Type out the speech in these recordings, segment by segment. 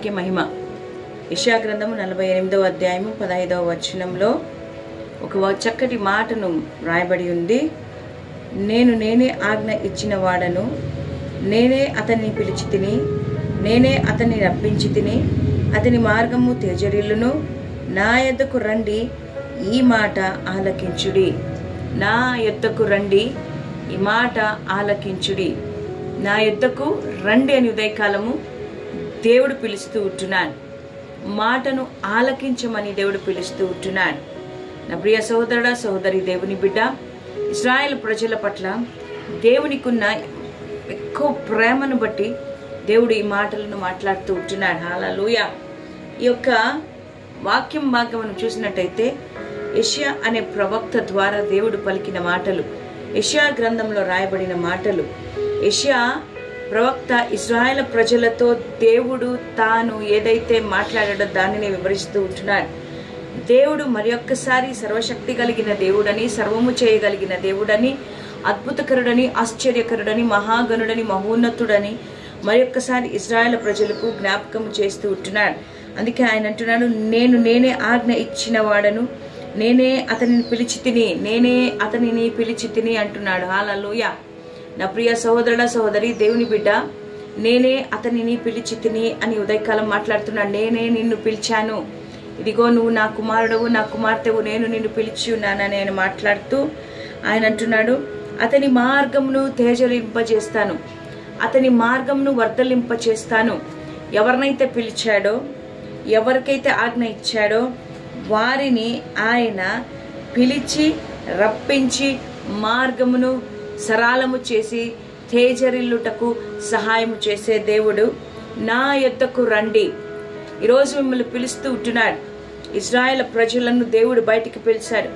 నామానికి మహిమ. యెషయా గ్రంథము 48వ అధ్యాయము 15వ వచనంలో ఒక చక్కటి మాటను రాయబడి ఉంది. నేనే ఆజ్ఞ ఇచ్చిన వాడను, నేనే అతన్ని పిలిచి తిని, నేనే అతన్ని రప్పించి తిని, అతని మార్గము తేజరిల్లును. నా యొద్దకు రండి, ఈ మాట ఆలకించుడి. నా యొద్దకు రండి, ఈ మాట ఆలకించుడి. నా యొద్దకు రండి అని ఉదయకాలము దేవుడు పిలుస్తూ ఉంటున్నాడు. మాటను ఆలకించమని దేవుడు పిలుస్తూ ఉంటున్నాడు. నా ప్రియ సహోదరుడా, సహోదరి, దేవుని బిడ్డ, ఇశ్రాయేలు ప్రజల పట్ల దేవునికున్న ఎక్కువ ప్రేమను బట్టి దేవుడు ఈ మాటలను మాట్లాడుతూ ఉంటున్నాడు. హల్లెలూయా. ఈ యొక్క వాక్యం భాగం మనం చూసినట్టయితే యెషయా అనే ప్రవక్త ద్వారా దేవుడు పలికిన మాటలు, యెషయా గ్రంథంలో రాయబడిన మాటలు. యెషయా ప్రవక్త ఇశ్రాయేలు ప్రజలతో దేవుడు తాను ఏదైతే మాట్లాడాడో దానిని వివరిస్తూ ఉంటున్నాడు. దేవుడు మరి ఒక్కసారి సర్వశక్తి కలిగిన దేవుడని, సర్వము చేయగలిగిన దేవుడని, అద్భుతకరుడని, ఆశ్చర్యకరుడని, మహాగణుడని, మహోన్నతుడని మరి ఒక్కసారి ఇశ్రాయేలు ప్రజలకు జ్ఞాపకం చేస్తూ ఉంటున్నాడు. అందుకే ఆయన అంటున్నాడు, నేనే ఆజ్ఞ ఇచ్చిన వాడను, నేనే అతనిని పిలిచి తిని, నేనే అతనిని పిలిచి తిని అంటున్నాడు. హల్లెలూయా. నా ప్రియ సహోదరుడా, సహోదరి, దేవుని బిడ్డ, నేనే అతనిని పిలిచి తిని అని ఉదయకాలం మాట్లాడుతున్నాడు. నేనే నిన్ను పిలిచాను, ఇదిగో నువ్వు నా కుమారుడవు, నా కుమార్తెవు, నేను నిన్ను పిలిచి ఉన్నానని ఆయన మాట్లాడుతూ ఆయన అంటున్నాడు, అతని మార్గమును తేజలింపజేస్తాను, అతని మార్గమును వర్ధలింపచేస్తాను. ఎవరినైతే పిలిచాడో, ఎవరికైతే ఆజ్ఞ ఇచ్చాడో వారిని ఆయన పిలిచి రప్పించి మార్గమును సరళము చేసి తేజరిల్లుటకు సహాయం చేసే దేవుడు. నా యొద్దకు రండి. ఈరోజు మిమ్మల్ని పిలుస్తూ ఉంటున్నాడు. ఇశ్రాయేలు ప్రజలను దేవుడు బయటికి పిలిచాడు,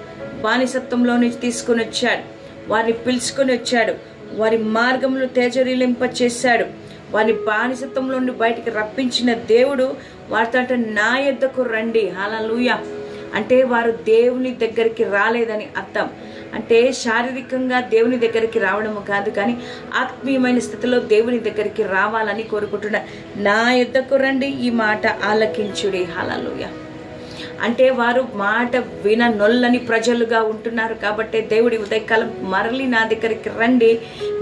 బానిసత్వంలో నుంచి తీసుకుని వచ్చాడు, వారిని పిలుచుకొని వచ్చాడు, వారి మార్గమును తేజరిల్లింపచేశాడు, వారిని బానిసత్వంలో నుండి బయటికి రప్పించిన దేవుడు వారితో అంటే నా యొద్దకు రండి. హల్లెలూయా. అంటే వారు దేవుని దగ్గరికి రాలేదని అర్థం. అంటే శారీరకంగా దేవుని దగ్గరికి రావడము కాదు, కానీ ఆత్మీయమైన స్థితిలో దేవుని దగ్గరికి రావాలని కోరుకుంటున్నారు. నా యొద్దకు రండి, ఈ మాట ఆలకించుడి. హల్లెలూయా. అంటే వారు మాట విననొల్లని ప్రజలుగా ఉంటున్నారు కాబట్టి దేవుడి ఉదయకాలం మరలి నా దగ్గరికి రండి,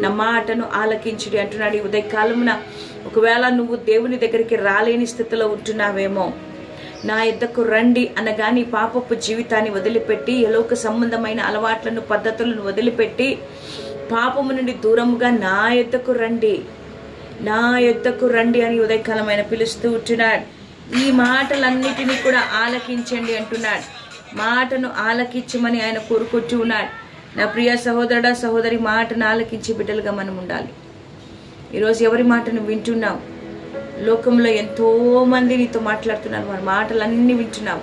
నా మాటను ఆలకించుడి అంటున్నాడు. ఈ ఉదయకాలమున ఒకవేళ నువ్వు దేవుని దగ్గరికి రాలేని స్థితిలో ఉంటున్నావేమో, నా యొద్దకు రండి అనగా నీ పాపపు జీవితాన్ని వదిలిపెట్టి, ఎలోక సంబంధమైన అలవాట్లను, పద్ధతులను వదిలిపెట్టి, పాపము నుండి దూరముగా నా యొద్దకు రండి, నా యొద్దకు రండి అని ఉదయకాలం ఆయన పిలుస్తూ ఉంటున్నాడు. ఈ మాటలన్నిటినీ కూడా ఆలకించండి అంటున్నాడు. మాటను ఆలకించమని ఆయన కోరుకుంటూ ఉన్నాడు. నా ప్రియ సహోదరుడా, సహోదరి, మాటను ఆలకించే బిడ్డలుగా మనం ఉండాలి. ఈరోజు ఎవరి మాటను వింటున్నావు? లోకంలో ఎంతో మంది నీతో మాట్లాడుతున్నారు, వారి మాటలన్నీ వింటున్నావు,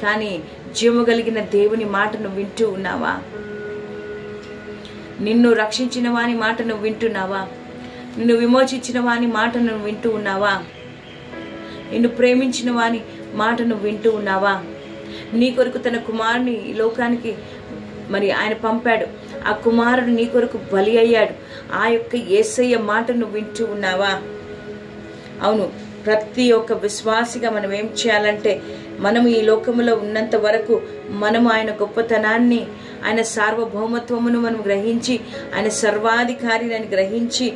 కానీ జీవము కలిగిన దేవుని మాటను వింటూ ఉన్నావా? నిన్ను రక్షించిన వాని మాటను వింటున్నావా? నిన్ను విమోచించిన వాని మాటను వింటూ ఉన్నావా? నిన్ను ప్రేమించిన వాని మాటను వింటూ ఉన్నావా? నీ కొరకు తన కుమారుని ఈ లోకానికి మరి ఆయన పంపాడు, ఆ కుమారుడు నీ కొరకు బలి అయ్యాడు, ఆ యొక్క యేసయ్య మాటను వింటూ ఉన్నావా? అవును, ప్రతి ఒక్క విశ్వాసిగా మనం ఏం చేయాలంటే, మనము ఈ లోకములో ఉన్నంత వరకు మనము ఆయన గొప్పతనాన్ని, ఆయన సార్వభౌమత్వమును మనం గ్రహించి, ఆయన సర్వాధికారిని గ్రహించి,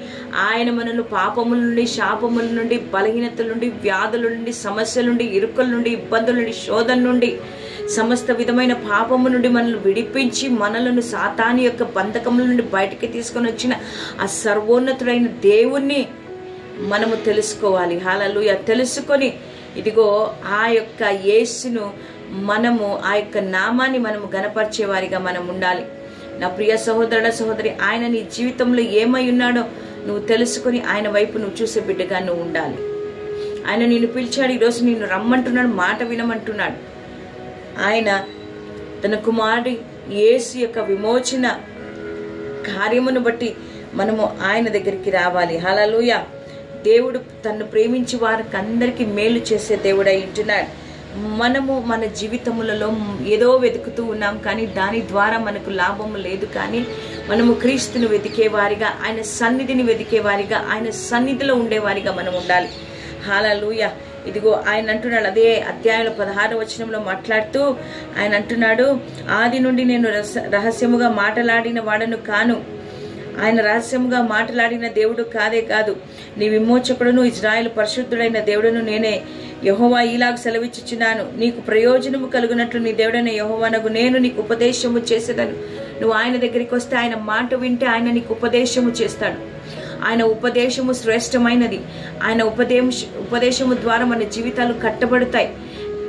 ఆయన మనల్ని పాపముల నుండి, శాపముల నుండి, బలహీనతల నుండి, వ్యాధుల నుండి, సమస్యల నుండి, ఇరుకుల నుండి, ఇబ్బందుల నుండి, శోధన నుండి, సమస్త విధమైన పాపము నుండి మనల్ని విడిపించి, మనలను సాతాను యొక్క బంధకముల నుండి బయటికి తీసుకొని వచ్చిన ఆ సర్వోన్నతుడైన దేవుణ్ణి మనము తెలుసుకోవాలి. హల్లెలూయా. తెలుసుకొని ఇదిగో ఆ యొక్క యేసును మనము, ఆ యొక్క నామాన్ని మనము గణపరిచేవారిగా మనం ఉండాలి. నా ప్రియ సహోదరుడ, సహోదరి, ఆయన నీ జీవితంలో ఏమై ఉన్నాడో నువ్వు తెలుసుకొని ఆయన వైపు నువ్వు చూసే బిడ్డగా నువ్వు ఉండాలి. ఆయన నిన్ను పిలిచాడు, ఈరోజు నిన్ను రమ్మంటున్నాడు, మాట వినమంటున్నాడు. ఆయన తన కుమారుడు యేసు యొక్క విమోచన కార్యమును బట్టి మనము ఆయన దగ్గరికి రావాలి. హల్లెలూయా. దేవుడు తన్ను ప్రేమించి వారికి అందరికీ మేలు చేసే దేవుడై ఉంటున్నాడు. మనము మన జీవితములలో ఏదో వెతుకుతూ ఉన్నాం, కానీ దాని ద్వారా మనకు లాభము లేదు. కానీ మనము క్రీస్తును వెతికేవారిగా, ఆయన సన్నిధిని వెతికేవారిగా, ఆయన సన్నిధిలో ఉండేవారిగా మనం ఉండాలి. హల్లెలూయా. ఇదిగో ఆయన అంటున్నాడు, అదే అధ్యాయంలో 16వ వచనంలో మాట్లాడుతూ ఆయన అంటున్నాడు, ఆది నుండి నేను రహస్యముగా మాట్లాడిన వాడను కాను. ఆయన రహస్యముగా మాట్లాడిన దేవుడు కాదు, నీ విమోచకుడును ఇజ్రాయేలు పరిశుద్ధుడైన దేవుడును నేనే యెహోవా ఇలాగ సెలవిచ్చుచున్నాను, నీకు ప్రయోజనము కలుగునట్లు నీ దేవుడైన యెహోవానగు నేను నీకు ఉపదేశము చేసేదను. నువ్వు ఆయన దగ్గరికి వస్తే, ఆయన మాట వింటే ఆయన నీకు ఉపదేశము చేస్తాడు. ఆయన ఉపదేశము శ్రేష్టమైనది. ఆయన ఉపదేశము ద్వారా మన జీవితాలు కట్టబడతాయి.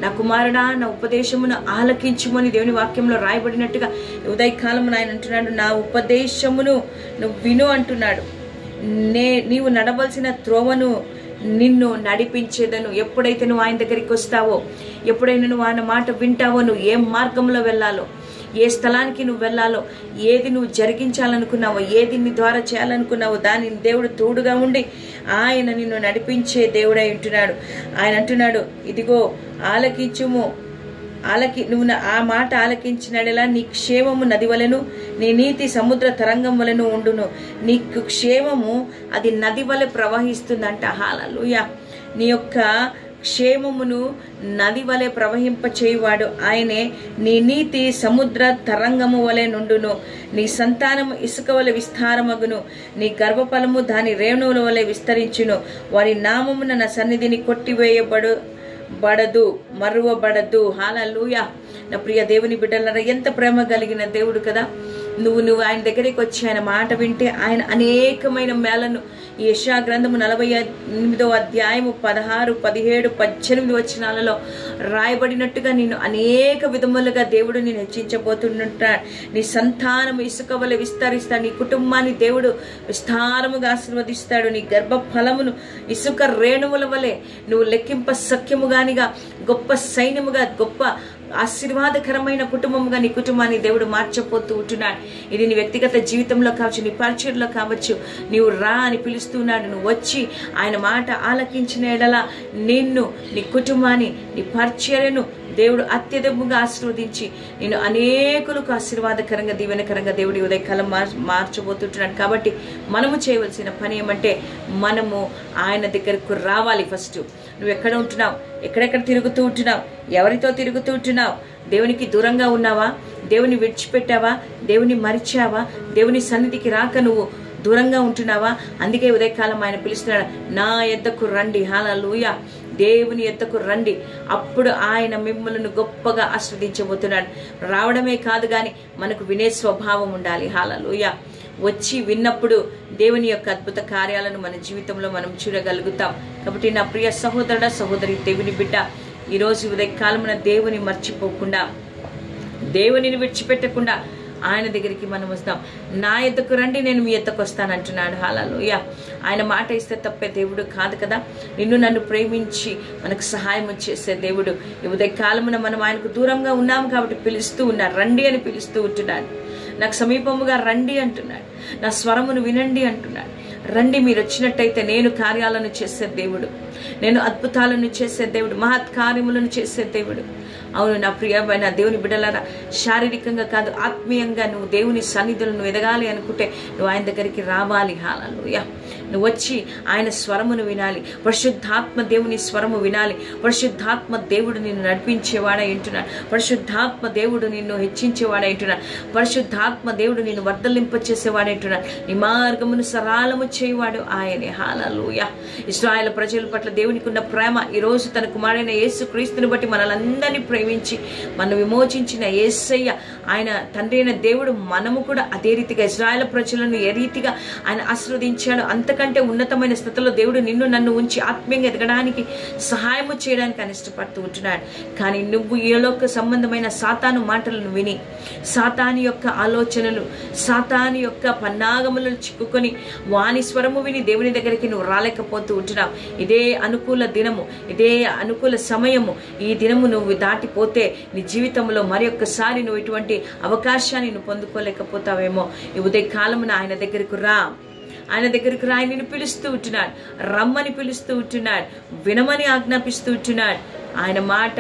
నా కుమారుడా, నా ఉపదేశమును ఆలకించుమని దేవుని వాక్యంలో రాయబడినట్టుగా ఉదయకాలమున ఆయన అంటున్నాడు, నా ఉపదేశమును నువ్వు విను అంటున్నాడు. నీవు నడవలసిన త్రోవను నిన్ను నడిపించేదను. ఎప్పుడైతే నువ్వు ఆయన దగ్గరికి వస్తావో, ఎప్పుడైనా నువ్వు ఆయన మాట వింటావో, నువ్వు ఏ మార్గంలో వెళ్ళాలో, ఏ స్థలానికి నువ్వు వెళ్ళాలో, ఏది నువ్వు జరిగించాలనుకున్నావో, ఏది నీ ద్వారా చేయాలనుకున్నావో దానిని దేవుడు తోడుగా ఉండి ఆయన నిన్ను నడిపించే దేవుడై ఉంటున్నాడు. ఆయన అంటున్నాడు, ఇదిగో ఆలకించుము, నువ్వు ఆ మాట ఆలకించినడలా నీ క్షేమము నది వలెను, నీ నీతి సముద్ర తరంగం వలెను ఉండును. నీకు క్షేమము అది నది వలె ప్రవహిస్తుందంట. హల్లెలూయా. నీ యొక్క క్షేమమును నది వలె ప్రవహింపచేయువాడు ఆయనే. నీ నీతి సముద్ర తరంగము వలె నుండును. నీ సంతానము ఇసుక వలె విస్తారమగును. నీ గర్భఫలము దాని రేణువుల వలె విస్తరించును. వారి నామమున నా సన్నిధిని కొట్టివేయబడదు, మరువబడదు. హల్లెలూయా. నా ప్రియ దేవుని బిడ్డలారా, ఎంత ప్రేమ కలిగిన దేవుడు కదా. నువ్వు ఆయన దగ్గరికి వచ్చి ఆయన మాట వింటే ఆయన అనేకమైన మేలను, ఈ యెషయా గ్రంథము 48వ అధ్యాయము 16, 17, 18 వచనాలలో రాయబడినట్టుగా నేను అనేక విధములుగా దేవుడు నేను హెచ్చించబోతున్నట్టాడు. నీ సంతానము ఇసుక వలె విస్తరిస్తాడు. నీ కుటుంబాన్ని దేవుడు విస్తారముగా ఆశీర్వదిస్తాడు. నీ గర్భ ఫలమును ఇసుక రేణువుల వలె నువ్వు లెక్కింప సఖ్యముగానిగా, గొప్ప సైన్యముగా, గొప్ప ఆశీర్వాదకరమైన కుటుంబముగా నీ కుటుంబాన్ని దేవుడు మార్చబోతూ ఉంటున్నాడు. ఇది నీ వ్యక్తిగత జీవితంలో కావచ్చు, నీ పరిచర్లో కావచ్చు. నీవు రా అని పిలుస్తున్నాడు. నువ్వు వచ్చి ఆయన మాట ఆలకించిన ఎడల నిన్ను, నీ కుటుంబాన్ని, నీ పరిచర్యను దేవుడు అత్యధికంగా ఆశీర్వదించి నేను అనేకులకు ఆశీర్వాదకరంగా, దీవెనకరంగా దేవుడి ఉదయకాలం మార్చబోతుంటున్నాడు. కాబట్టి మనము చేయవలసిన పని ఏమంటే, మనము ఆయన దగ్గరకు రావాలి. ఫస్ట్ నువ్వు ఎక్కడ ఉంటున్నావు, ఎక్కడెక్కడ తిరుగుతూ ఉంటున్నావు, ఎవరితో తిరుగుతూ ఉంటున్నావు, దేవునికి దూరంగా ఉన్నావా, దేవుని విడిచిపెట్టావా, దేవుని మరిచావా, దేవుని సన్నిధికి రాక నువ్వు దూరంగా ఉంటున్నావా? అందుకే ఉదయకాలం ఆయన పిలుస్తున్నాడు, నా యొద్దకు రండి. హల్లెలూయా. దేవుని యొద్దకు రండి, అప్పుడు ఆయన మిమ్మల్ని గొప్పగా ఆస్వాదించబోతున్నాడు. రావడమే కాదు కానీ మనకు వినే స్వభావం ఉండాలి. హల్లెలూయా. వచ్చి విన్నప్పుడు దేవుని యొక్క అద్భుత కార్యాలను మన జీవితంలో మనం చూడగలుగుతాం. కాబట్టి నా ప్రియ సహోదరుడ, సహోదరి, దేవుని బిడ్డ, ఈరోజు ఉదయకాలమున దేవుని మర్చిపోకుండా, దేవునిని విడిచిపెట్టకుండా ఆయన దగ్గరికి మనం వస్తాం. నా యొద్దకు రండి, నేను మీ యొద్దకు వస్తానంటున్నాడు. హల్లెలూయా. ఆయన మాట ఇస్తే తప్పే దేవుడు కాదు కదా. నిన్ను నన్ను ప్రేమించి మనకు సహాయం చేసే దేవుడు. ఈ ఉదయకాలమున మనం ఆయనకు దూరంగా ఉన్నాం కాబట్టి పిలుస్తూ ఉన్నారు. రండి అని పిలుస్తూ ఉంటున్నాడు. నాకు సమీపముగా రండి అంటున్నాడు. నా స్వరమును వినండి అంటున్నాడు. రండి, మీరు వచ్చినట్టయితే నేను కార్యాలను చేసే దేవుడు, నేను అద్భుతాలను చేసే దేవుడు, మహత్ కార్యములను చేసే దేవుడు. అవును నా ప్రియమైన దేవుని బిడ్డలారా, శారీరకంగా కాదు, ఆత్మీయంగా నువ్వు దేవుని సన్నిధిలో నువ్వు ఎదగాలి అనుకుంటే నువ్వు ఆయన దగ్గరికి రావాలి. హల్లెలూయా. నువ్వు వచ్చి ఆయన స్వరమును వినాలి. పరిశుద్ధాత్మ దేవుని స్వరము వినాలి. పరిశుద్ధాత్మ దేవుడు నిన్ను నడిపించేవాడై ఉంటున్నాడు. పరిశుద్ధాత్మ దేవుడు నిన్ను హెచ్చించేవాడై ఉంటున్నాడు. పరిశుద్ధాత్మ దేవుడు నిన్ను వర్ధలింపచేసేవాడై ఉంటున్నాడు. నీ మార్గమును సరళము చేయవాడు ఆయనే. హల్లెలూయా. ఇశ్రాయేలు ప్రజల పట్ల దేవునికి ఉన్న ప్రేమ ఈ రోజు తన కుమారుడైన యేసు క్రీస్తుని బట్టి మనలందరినీ ప్రేమించి మనం విమోచించిన యేసయ్య, ఆయన తండ్రి అయిన దేవుడు, మనము కూడా అదే రీతిగా ఇశ్రాయేలు ప్రజలను ఏ రీతిగా ఆయన ఆశీర్వదించాడు, అంతకంటే ఉన్నతమైన స్థితిలో దేవుడు నిన్ను నన్ను ఉంచి ఆత్మీయంగా ఎదగడానికి సహాయము చేయడానికి ఆయన ఇష్టపడుతూ ఉంటున్నాడు. కానీ నువ్వు ఈలోక సంబంధమైన సాతాను మాటలను విని, సాతాను యొక్క ఆలోచనలు, సాతాను యొక్క పన్నాగములను చిక్కుకొని వాని స్వరము విని దేవుని దగ్గరికి నువ్వు రాలేకపోతూ ఉంటున్నావు. ఇదే అనుకూల దినము, ఇదే అనుకూల సమయము. ఈ దినము నువ్వు దాటిపోతే నీ జీవితంలో మరి ఒక్కసారి నువ్వు ఇటువంటి అవకాశాన్ని నువ్వు పొందుకోలేకపోతావేమో. ఈ ఉదయ కాలమున ఆయన దగ్గరకు రా. ఆయన దగ్గరికి రా. నిన్ను పిలుస్తూ ఉంటున్నాడు. రమ్మని పిలుస్తూ ఉంటున్నాడు. వినమని ఆజ్ఞాపిస్తూ ఉంటున్నాడు. ఆయన మాట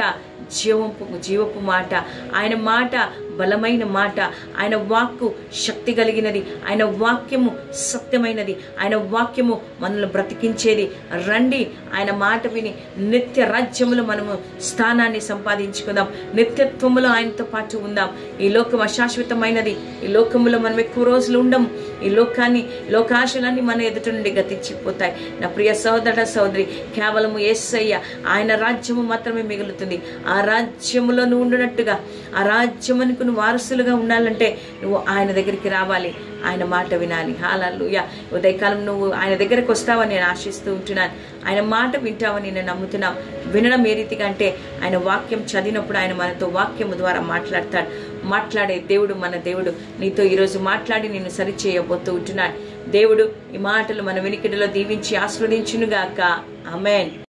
జీవపు మాట. ఆయన మాట బలమైన మాట. ఆయన వాక్కు శక్తి కలిగినది, ఆయన వాక్యము సత్యమైనది, ఆయన వాక్యము మనల్ని బ్రతికించేది. రండి ఆయన మాట విని నిత్య రాజ్యములో మనము స్థానాన్ని సంపాదించుకుందాం, నిత్యత్వములో ఆయనతో పాటు ఉందాం. ఈ లోకం అశాశ్వతమైనది, ఈ లోకములో మనం ఎక్కువ రోజులు ఉండము. ఈ లోకాశలన్నీ మన ఎదుట నుండి గతించిపోతాయి. నా ప్రియ సోదర సోదరి, కేవలము యేసయ్య ఆయన రాజ్యము మాత్రమే మిగులుతుంది. ఆ రాజ్యములో నువ్వు ఉండునట్టుగా, ఆ రాజ్యమునకు నువ్వు వారసులుగా ఉండాలంటే నువ్వు ఆయన దగ్గరికి రావాలి, ఆయన మాట వినాలి. హల్లెలూయా. ఉదయకాలం నువ్వు ఆయన దగ్గరకు వస్తావని నేను ఆశిస్తూ ఉంటున్నాను. ఆయన మాట వింటావని నేను నమ్ముతున్నాం. వినడం ఏ రీతిగా అంటే ఆయన వాక్యం చదివినప్పుడు ఆయన మనతో వాక్యము ద్వారా మాట్లాడతాడు. మాట్లాడే దేవుడు మన దేవుడు. నీతో ఈరోజు మాట్లాడి నిన్ను సరిచేయబోతూ ఉంటున్నాడు. దేవుడు ఈ మాటలు మన వినికిడిలో దీవించి ఆస్వాదించునుగాక. ఆమేన్.